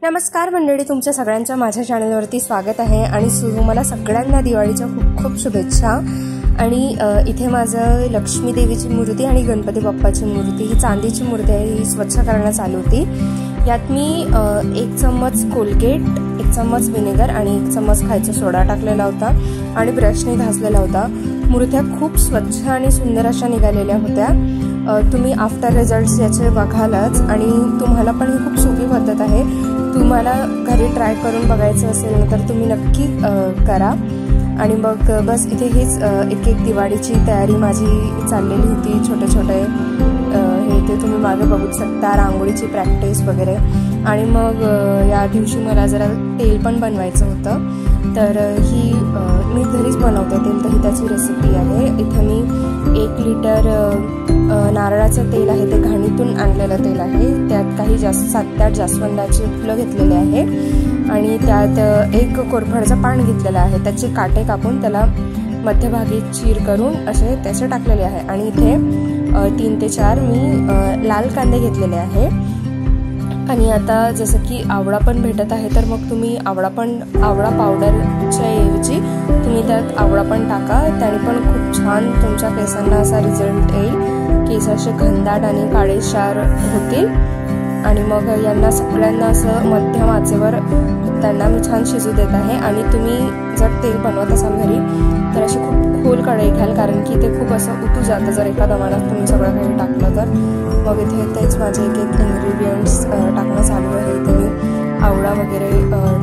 नमस्कार मंडळी, तुमच्या सगळ्यांच्या माझ्या चॅनलवरती स्वागत आहे आणि मला सगळ्यांना दिवाळीच्या खूप खूप शुभेच्छा। आणि इथे माझं लक्ष्मी देवीची मूर्ती आणि गणपती बाप्पाची मूर्ती, ही चांदीची मूर्ती आहे, ही स्वच्छ करणं चालू होती। यात मी 1 चम्मच कोलगेट, 1 चम्मच विनेगर आणि 1 चम्मच खायचा सोडा टाकलेला होता आणि ब्रशने घासलेला होता। मूर्त्या खूप स्वच्छ आणि सुंदर अशा निघालेल्या होत्या। तुम्ही आफ्टर रिझल्ट्स याचे बघालच आणि तुम्हाला पण ही खूप सोपी पद्धत आहे। तुम्हाला घरी ट्राय करून बघायचं असेल तर तुम्ही नक्की करा। आणि मग बस इथे हीच एक दिवाळीची तयारी माझी चाललेली होती। छोटे छोटे हे ते तुम्ही मागे बघू शकता, रांगोळीची प्रॅक्टिस वगैरे। आणि मग या दिवशी मला जरा तेल पण बनवायचं होतं, तर ही मी घरीच बनवते तेल, तर ही त्याची रेसिपी आहे। इथे मी 1 लिटर नारळाचं तेल आहे, ते घाणीतून आणलेलं तेल आहे। त्यात काही 7 ते 8 जास्वंदाची फुलं घेतलेले आहे आणि त्यात 1 कोरफडचं पान घेतलेलं आहे। त्याचे काटे कापून त्याला मध्यभागी चीर करून असे त्याचे टाकलेले आहे। आणि इथे 3 ते 4 मी लाल कांदे घेतलेले आहे। आणि आता जसं की आवळा पण भेटत आहे, तर मग तुम्ही आवळा पावडरच्या ऐवजी तुम्ही त्यात आवळा पण टाका, त्याने पण खूप छान तुमच्या केसांना असा रिझल्ट येईल। केस असे घनदाट आणि काळेशार होतील। आणि मग यांना सगळ्यांना असं मध्यम आचेवर त्यांना मी छान शिजू देत आहे। आणि तुम्ही जर तेल बनवत असाल घरी तर अशी खूप खोल कढई घ्याल, कारण की ते खूप असं उतू जातं जर एका दमानात तुम्ही सगळं काही टाकलं तर। मग इथे तेच माझे एक इन्ग्रेडियंट्स टाकणं चालू आहे। इथे मी आवळा वगैरे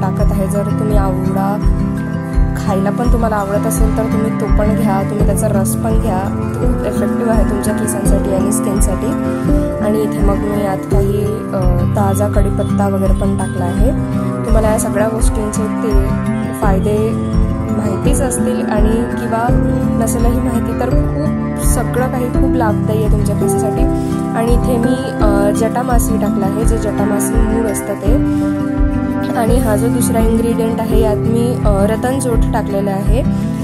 टाकत आहे। जर तुम्ही आवळा खायला पण तुम्हाला आवडत असेल तर तुम्ही तो पण घ्या, तुम्ही त्याचा रस पण घ्या, खूप इफेक्टिव्ह आहे तुमच्या केसांसाठी आणि स्किनसाठी। आणि इथे मग मी यात काही ताजा कढीपत्ता वगैरे पण टाकला आहे। तुम्हाला या सगळ्या गोष्टींचे ते फायदे माहितीच असतील आणि किंवा नसेलही माहिती तर खूप सगळं काही खूप लाभदायी आहे तुमच्या केसासाठी। आणि इथे मी जटामासी टाकला आहे, जे जटामासी मूळ असतं ते। आणि हा जो दुसरा इन्ग्रेडियंट आहे, यात मी रतन जोट टाकलेलं आहे।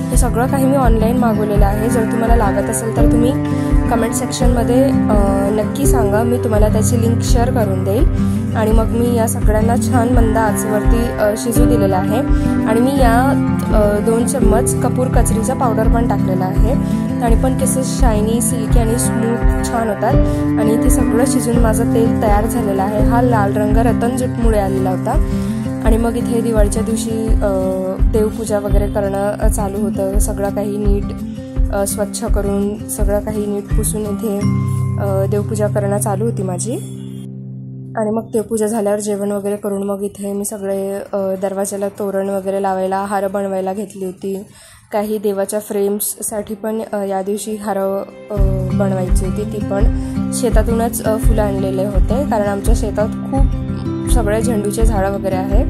हे सगळं काही मी ऑनलाईन मागवलेलं आहे। जर तुम्हाला लागत असेल तर तुम्ही कमेंट सेक्शनमध्ये नक्की सांगा, मी तुम्हाला त्याची लिंक शेअर करून देईल। आणि मग मी या सगळ्यांना छान मंद आचेवरती शिजू दिलेलं आहे। आणि मी यात 2 चम्मच कपूर कचरीचा पावडर पण टाकलेला आहे, आणि पण केस शायनी, सिल्की आणि स्मूथ छान होतात। आणि ते सगळं शिजून माझं तेल तयार झालेलं आहे। हा लाल रंग रतन जोटमुळे आलेला होता। आणि मग इथे दिवाळीच्या दिवशी देवपूजा वगैरे करणं चालू होतं। सगळं काही नीट स्वच्छ करून, सगळं काही नीट पुसून इथे देवपूजा करणं चालू होती माझी। आणि मग देवपूजा झाल्यावर जेवण वगैरे करून मग इथे मी सगळे दरवाजाला तोरण वगैरे लावायला, हार बनवायला घेतली होती। काही देवाच्या फ्रेम्ससाठी पण या दिवशी हार बनवायची होती, ती पण शेतातूनच फुलं आणलेले होते, कारण आमच्या शेतात खूप सगळे झेंडूचे झाडं वगैरे आहे।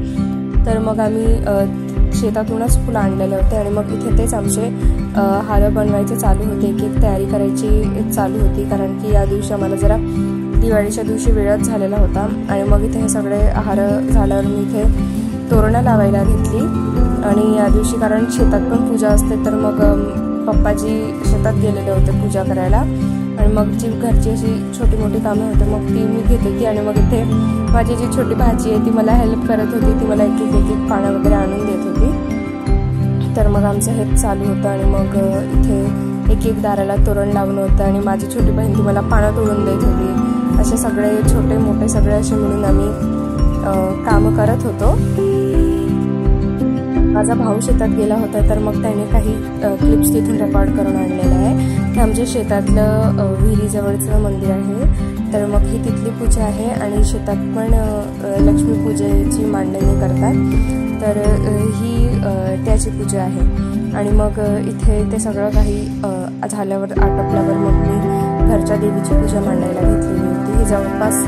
तर मग आम्ही शेतातूनच फुलं आणलेले होते। आणि मग इथे तेच आमचे हार बनवायचे चालू होते, एक तयारी करायची चालू होती, कारण की या दिवशी आम्हाला जरा दिवाळीच्या दिवशी वेळच झालेला होता। आणि मग इथे हे सगळे हार झाल्यावर मी इथे तोरणं लावायला घेतली। आणि या दिवशी कारण शेतात पण पूजा असते, तर मग पप्पाजी शेतात गेलेले होते पूजा करायला। आणि मग जी घरची अशी छोटी मोठी कामं होते मग ती मी घेत होती। आणि मग इथे माझी जी छोटी भाची आहे ती मला हेल्प करत होती, ती मला एक एक पानं वगैरे आणून देत होती। तर मग आमचं हेच चालू होतं। आणि मग इथे एक दाराला तोरण लावणं होतं, आणि माझी छोटी बहीण ती मला पानं तोडून देत होती। असे सगळे छोटे मोठे सगळे असे मिळून आम्ही कामं करत होतो। माझा भाऊ शेतात गेला होता, तर मग त्याने काही क्लिप्स तिथून रेकॉर्ड करून आणलेलं आहे। ते आमच्या शेतातलं विहिरीजवळचं मंदिर आहे, तर मग ही तिथली पूजा आहे। आणि शेतात पण लक्ष्मीपूजेची मांडणी करतात, तर ही त्याची पूजा आहे। आणि मग इथे ते सगळं काही झाल्यावर आटोपल्यावर मग मी घरच्या देवीची पूजा मांडायला घेतलेली होती। हे जवळपास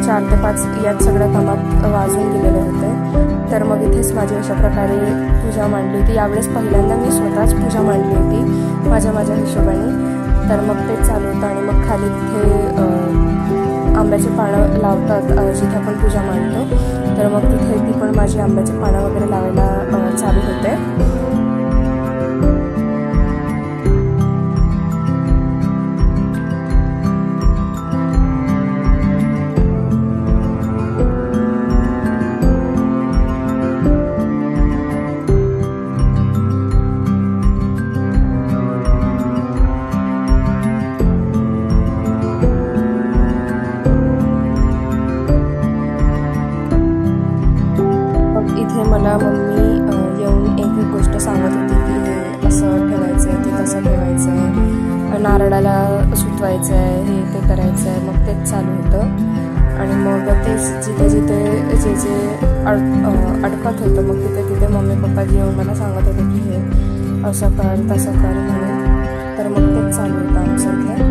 4 ते 5 यात सगळ्या कामात वाजून गेलेले होते। तर मग इथेच माझी अशा प्रकारे पूजा मांडली होती। यावेळेस पहिल्यांदा मी स्वतःच पूजा मांडली होती माझ्या हिशोबाने। तर मग तेच चालू होतं। आणि मग खाली तिथे आंब्याचे पानं लावतात जिथे आपण पूजा मांडतो, तर मग तिथे ती पण माझी आंब्याचे पानं वगैरे लावायला चालू होते। इथे मला मम्मी येऊन एक एक गोष्ट सांगत होती की हे असं ठेवायचं आहे, ते तसं ठेवायचं आहे, नारळाला सुतवायचं आहे, हे ते करायचं आहे. मग तेच चालू होतं. आणि मग तेच जिथे जिथे जे जे अडकत होतं मग तिथे तिथे मम्मी पप्पा येऊन मला सांगत होते की हे असं कर तसं कर म्हणून. तर मग तेच चालू होतं आमचं इथे.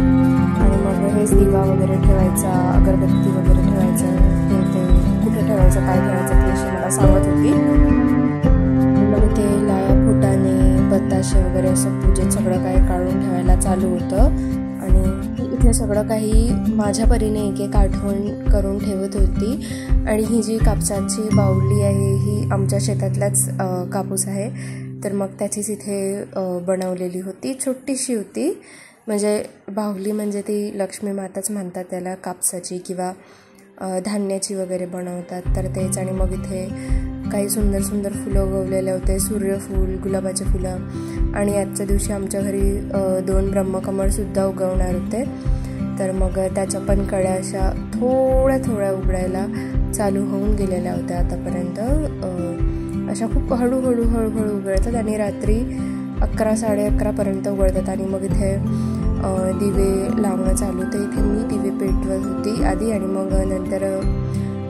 आणि मग हेच दिवा वगैरे ठेवायचा, अगरबत्ती वगैरे ठेवायचं, हे ते कुठे ठेवायचं, काय ठेवायचं ती अशी मला सांगत होती. मग ते लाया फुटाणे, बताशे वगैरे असं पूजेत सगळं काही काढून ठेवायला चालू होतं. आणि इथे सगळं काही माझ्या परीने एक एक आठवण करून ठेवत होती. आणि ही जी कापसाची बाहुली आहे ही आमच्या शेतातलाच कापूस आहे. तर मग त्याचीच इथे बनवलेली होती, छोटीशी होती. म्हणजे बाहुली म्हणजे ती लक्ष्मी माताच म्हणतात त्याला, कापसाची किंवा धान्याची वगैरे बनवतात तर तेच. आणि मग इथे काही सुंदर सुंदर फुलं उगवलेले होते, सूर्यफूल, गुलाबाचे फुलं. आणि आजच्या दिवशी आमच्या घरी 2 ब्रह्मकमळसुद्धा उगवणार होते. तर मग त्याच्या पण कळ्या अशा थोड्या थोड्या उघडायला चालू होऊन गेलेल्या होत्या आतापर्यंत. अशा खूप हळूहळू हळूहळू उघडतात आणि रात्री 11, 11:30पर्यंत उघडतात. आणि मग इथे दिवे लावणं चालू होतं. इथे मी दिवे पेटवत होती आधी आणि मग नंतर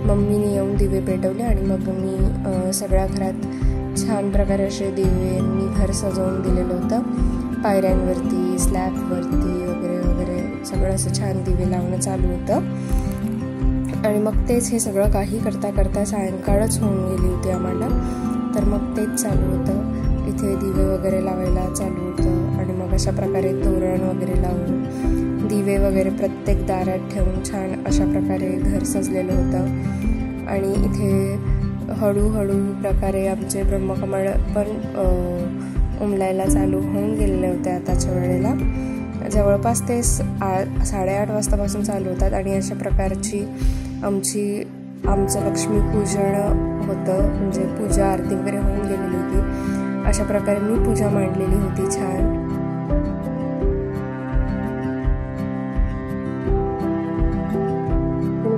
मम्मीने येऊन दिवे पेटवले. आणि मग मी सगळ्या घरात छान प्रकारे असे दिव्यांनी घर सजवून दिलेलं होतं. पायऱ्यांवरती, स्लॅबवरती वगैरे वगैरे सगळं असं छान दिवे लावणं चालू होतं. आणि मग तेच हे सगळं काही करता करता सायंकाळच होऊन गेली होती आम्हाला. तर मग तेच चालू होतं. इथे दिवे वगैरे लावायला चालू होतं. आणि मग अशा प्रकारे तोरण वगैरे लावून दिवे वगैरे प्रत्येक दारात ठेवून छान अशा प्रकारे घर सजलेलं होतं. आणि इथे हळूहळू प्रकारे आमचे ब्रह्मकमळ पण उमलायला चालू होऊन गेलेले होते आताच्या वेळेला. जवळपास ते 8:30 वाजतापासून चालू होतात. आणि अशा प्रकारची आमचं लक्ष्मीपूजन होतं. म्हणजे पूजा आरती वगैरे होऊन गेलेली होती. अशा प्रकारे मी पूजा मांडलेली होती छान.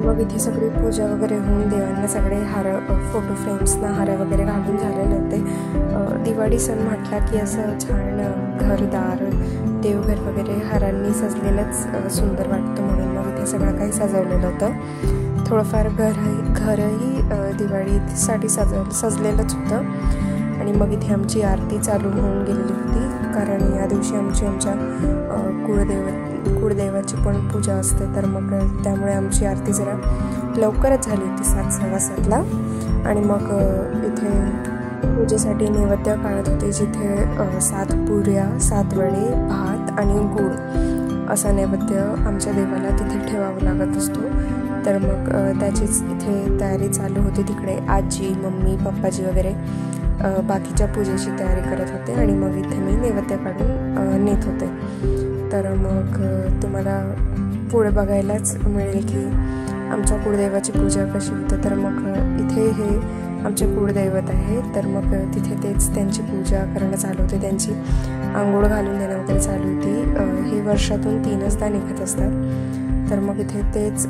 मग इथे सगळी पूजा वगैरे होऊन देवांना सगळे हार, फोटो फ्रेम्सना हार वगैरे घालून झालेले होते. दिवाळी सण म्हटला की असं छान घरदार, देवघर वगैरे हारांनी सजलेलंच सुंदर वाटतं. म्हणून मग इथे सगळं काही सजवलेलं होतं. थोडंफार घरही दिवाळीसाठी सजलेलंच होतं. आणि मग इथे आमची आरती चालू होऊन गेलेली होती. कारण या दिवशी आमच्या कुळदेवाची पण पूजा असते. तर मग त्यामुळे आमची आरती जरा लवकरच झाली होती, 7:15ला. आणि मग इथे पूजेसाठी नैवेद्य काढत होते, जिथे 7 पुऱ्या, 7 वडे, भात आणि गूळ असा नैवेद्य आमच्या देवाला तिथे ठेवावा लागत असतो. तर मग त्याचीच इथे तयारी चालू होती. तिकडे आजी, मम्मी, पप्पाजी वगैरे बाकीच्या पूजेची तयारी करत होते. आणि मग इथे मी नैवेद्य काढून नेत होते. तर मग तुम्हाला पुढे बघायलाच मिळेल की आमच्या कुळदेवाची पूजा कशी होते. तर मग इथे हे आमचे कुळदैवत आहे. तर मग तिथे तेच त्यांची पूजा करणं चालू होते. त्यांची आंघोळ घालून देणं वगैरे चालू होती. हे वर्षातून 3दा निघत असतात. तर मग इथे तेच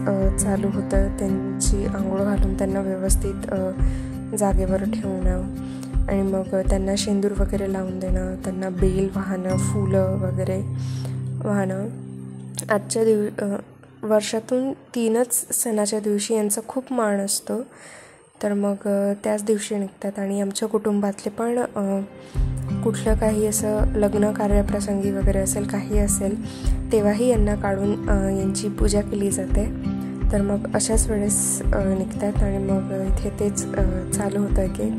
चालू होतं. त्यांची आंघोळ घालून त्यांना व्यवस्थित जागेवर ठेवणं. आणि मग त्यांना शेंदूर वगैरे लावून देणं, त्यांना बेल वाहणं, फुलं वगैरे वाहणं. आजच्या वर्षातून 3च सणाच्या दिवशी यांचा खूप मान असतो. तर मग त्याच दिवशी निघतात. आणि आमच्या कुटुंबातले पण कुठलं काही असं लग्न कार्यप्रसंगी वगैरे असेल, काही असेल, तेव्हाही यांना काढून यांची पूजा केली जाते. तर मग अशाच वेळेस निघतात. आणि मग इथे तेच चालू होतं की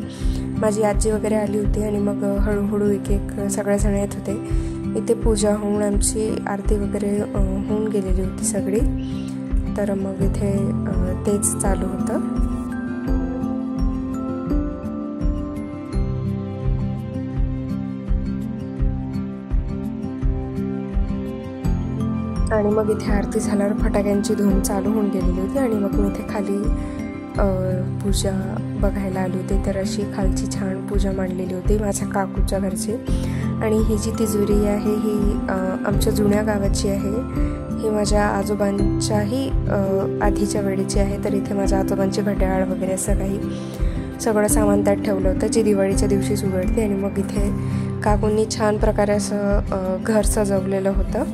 माझी आजी वगैरे आली होती. आणि मग हळूहळू एक एक सगळेजण येत होते. इथे पूजा होऊन आमची आरती वगैरे होऊन गेलेली होती सगळी. तर मग इथे तेच चालू होतं. आणि मग इथे आरती झाल्यावर फटाक्यांची धूम चालू होऊन गेलेली होती. आणि मग मी इथे खाली पूजा बघायला आली होती. तर अशी खालची छान पूजा मांडलेली होती माझ्या काकूच्या घरची. आणि ही जी तिजोरी आहे ही आमच्या जुन्या गावाची आहे. ही माझ्या आजोबांच्याही आधीच्या वेळेची आहे. तर इथे माझ्या आजोबांची घड्याळ वगैरे असं काही सगळं सामान त्यात ठेवलं होतं जे दिवाळीच्या दिवशीच उघडते. आणि मग इथे काकूंनी छान प्रकारे असं घर सजवलेलं होतं,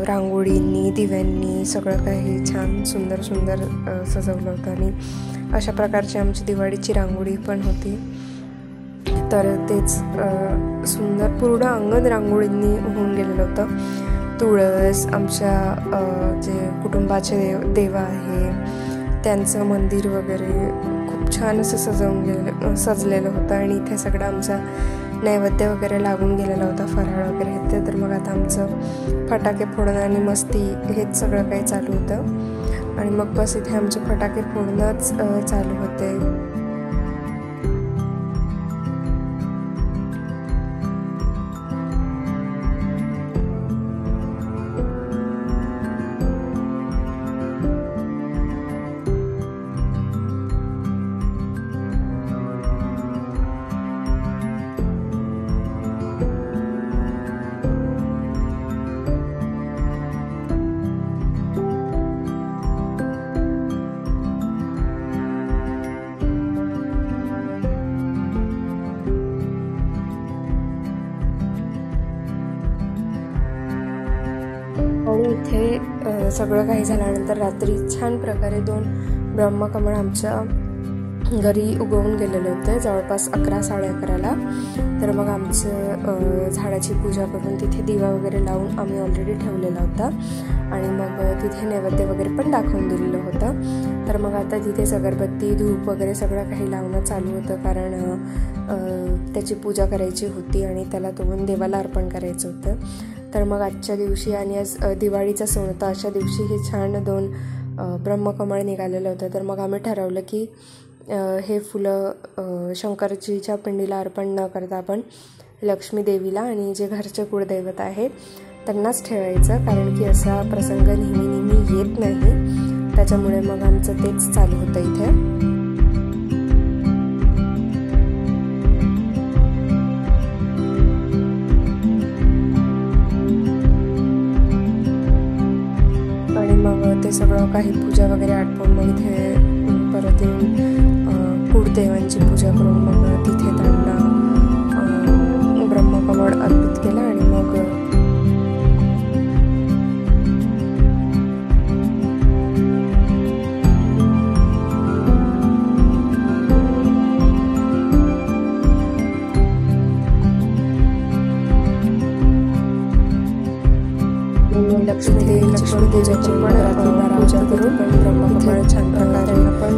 रांगोळींनी, दिव्यांनी सगळं काही छान सुंदर सुंदर सजवलं होतं. आणि अशा प्रकारची आमची दिवाळीची रांगोळी पण होती. तर तेच सुंदर पूर्ण अंगण रांगोळींनी होऊन गेलेलं होतं. तुळस, आमच्या जे कुटुंबाचे देव आहे त्यांचं मंदिर वगैरे खूप छान असं सजलेलं होतं. आणि इथे सगळं आमचा नैवेद्य वगैरे लागून गेलेला होता, फराळ वगैरे हे. तर मग आता आमचं फटाके फोडणं आणि मस्ती हेच सगळं काही चालू होतं. आणि मग बस इथे आमचे फटाके फोडणंच चालू होते. आणि इथे सगळं काही झाल्यानंतर रात्री छान प्रकारे 2 ब्रह्मकमळ आमच्या घरी उगवून गेलेले होते, जवळपास 11-11:30ला. तर मग आमचं झाडाची पूजा करून तिथे दिवा वगैरे लावून आम्ही ऑलरेडी ठेवलेला होता. आणि मग तिथे नैवेद्य वगैरे पण दाखवून दिलेलं होतं. तर मग आता तिथेच अगरबत्ती, धूप वगैरे सगळं काही लावणं चालू होतं, कारण त्याची पूजा करायची होती आणि त्याला तोडून देवाला अर्पण करायचं होतं. तर मग आजच्या दिवशी, आणि आज दिवाळीचा सण होता, अशा दिवशी हे छान 2 ब्रह्मकमळ निघालेलं होतं. तर मग आम्ही ठरवलं की हे फुलं शंकरजीच्या पिंडीला अर्पण न करता आपण लक्ष्मी देवीला आणि जे घरचे कुळदैवत आहेत त्यांनाच ठेवायचं, कारण की असा प्रसंग नेहमी येत नाही. त्याच्यामुळे मग आमचं तेच चालू होतं इथे. आणि मग ते सगळं काही पूजा वगैरे आटपून मग इथे परत येऊन कुळदेवांची पूजा करून मग तिथे त्यांना ब्रह्मकमळ अर्पित केलं. आणि मग लक्ष्मी देवीची पूजा करून ब्रह्मकमळ छान प्रकारे आपण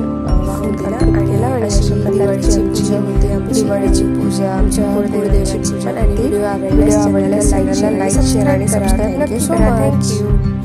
वाहून दिला. आणि अशी दिवाळीची पूजा होती आमची. दिवाळीची पूजा, आमच्या कुळदेवाची पूजा. आणि व्हिडिओ आवडल्यास लाईक, शेअर आणि सबस्क्राईब करा. थँक्यू.